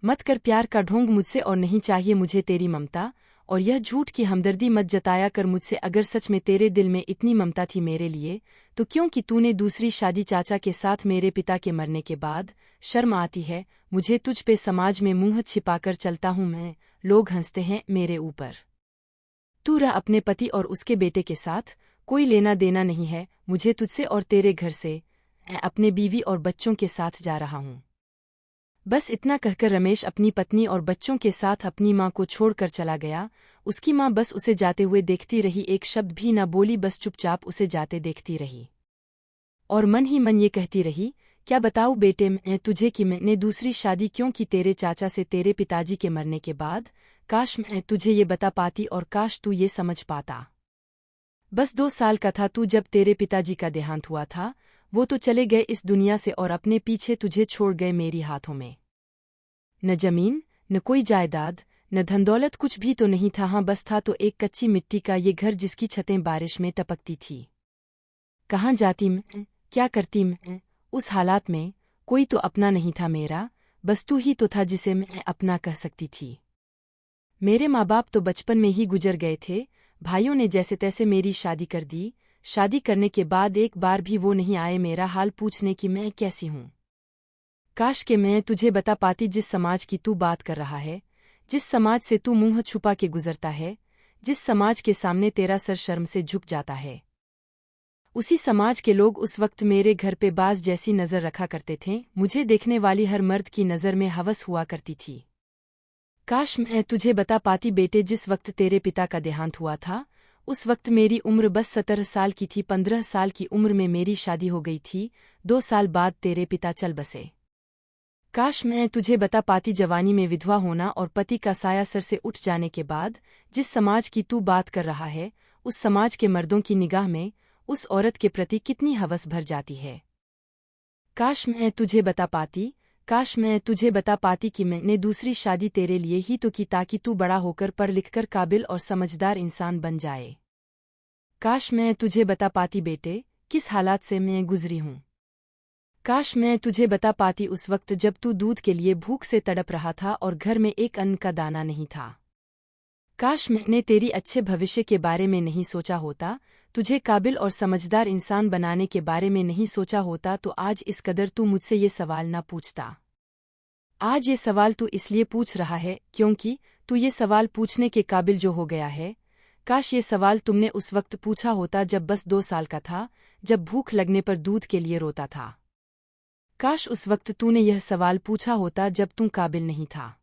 मत कर प्यार का ढोंग मुझसे और नहीं चाहिए मुझे तेरी ममता, और यह झूठ की हमदर्दी मत जताया कर मुझसे। अगर सच में तेरे दिल में इतनी ममता थी मेरे लिए तो क्यों कि तूने दूसरी शादी चाचा के साथ मेरे पिता के मरने के बाद। शर्म आती है मुझे तुझ पे, समाज में मुंह छिपाकर चलता हूँ मैं, लोग हंसते हैं मेरे ऊपर। तू रह अपने पति और उसके बेटे के साथ, कोई लेना देना नहीं है मुझे तुझसे और तेरे घर से। मैं अपने बीवी और बच्चों के साथ जा रहा हूँ। बस इतना कहकर रमेश अपनी पत्नी और बच्चों के साथ अपनी माँ को छोड़कर चला गया। उसकी माँ बस उसे जाते हुए देखती रही, एक शब्द भी न बोली, बस चुपचाप उसे जाते देखती रही और मन ही मन ये कहती रही, क्या बताऊँ बेटे मैं तुझे कि मैंने दूसरी शादी क्यों की तेरे चाचा से तेरे पिताजी के मरने के बाद। काश मैं तुझे ये बता पाती और काश तू ये समझ पाता। बस 2 साल का था तू जब तेरे पिताजी का देहांत हुआ था। वो तो चले गए इस दुनिया से और अपने पीछे तुझे छोड़ गए मेरी हाथों में। न जमीन, न कोई जायदाद, न धन दौलत, कुछ भी तो नहीं था। हाँ बस था तो एक कच्ची मिट्टी का ये घर जिसकी छतें बारिश में टपकती थी। कहाँ जाती मैं, क्या करती मैं उस हालात में। कोई तो अपना नहीं था मेरा, बस तू ही तो था जिसे मैं अपना कह सकती थी। मेरे माँ बाप तो बचपन में ही गुजर गए थे। भाइयों ने जैसे तैसे मेरी शादी कर दी। शादी करने के बाद एक बार भी वो नहीं आए मेरा हाल पूछने कि मैं कैसी हूँ। काश के मैं तुझे बता पाती जिस समाज की तू बात कर रहा है, जिस समाज से तू मुंह छुपा के गुजरता है, जिस समाज के सामने तेरा सर शर्म से झुक जाता है। उसी समाज के लोग उस वक्त मेरे घर पे बाज जैसी नजर रखा करते थे। मुझे देखने वाली हर मर्द की नजर में हवस हुआ करती थी। काश मैं तुझे बता पाती बेटे, जिस वक्त तेरे पिता का देहांत हुआ था उस वक्त मेरी उम्र बस 17 साल की थी। 15 साल की उम्र में मेरी शादी हो गई थी। 2 साल बाद तेरे पिता चल बसे। काश मैं तुझे बता पाती जवानी में विधवा होना और पति का साया सर से उठ जाने के बाद, जिस समाज की तू बात कर रहा है उस समाज के मर्दों की निगाह में उस औरत के प्रति कितनी हवस भर जाती है। काश मैं तुझे बता पाती, काश मैं तुझे बता पाती कि मैंने दूसरी शादी तेरे लिए ही तो की ताकि तू बड़ा होकर पढ़ लिखकर काबिल और समझदार इंसान बन जाए। काश मैं तुझे बता पाती बेटे किस हालात से मैं गुजरी हूँ। काश मैं तुझे बता पाती उस वक्त जब तू दूध के लिए भूख से तड़प रहा था और घर में एक अन्न का दाना नहीं था। काश मैंने तेरी अच्छे भविष्य के बारे में नहीं सोचा होता, तुझे काबिल और समझदार इंसान बनाने के बारे में नहीं सोचा होता तो आज इस कदर तू मुझसे ये सवाल ना पूछता। आज ये सवाल तू इसलिए पूछ रहा है क्योंकि तू ये सवाल पूछने के काबिल जो हो गया है। काश ये सवाल तुमने उस वक्त पूछा होता जब बस 2 साल का था, जब भूख लगने पर दूध के लिए रोता था। काश उस वक्त तूने यह सवाल पूछा होता जब तू काबिल नहीं था।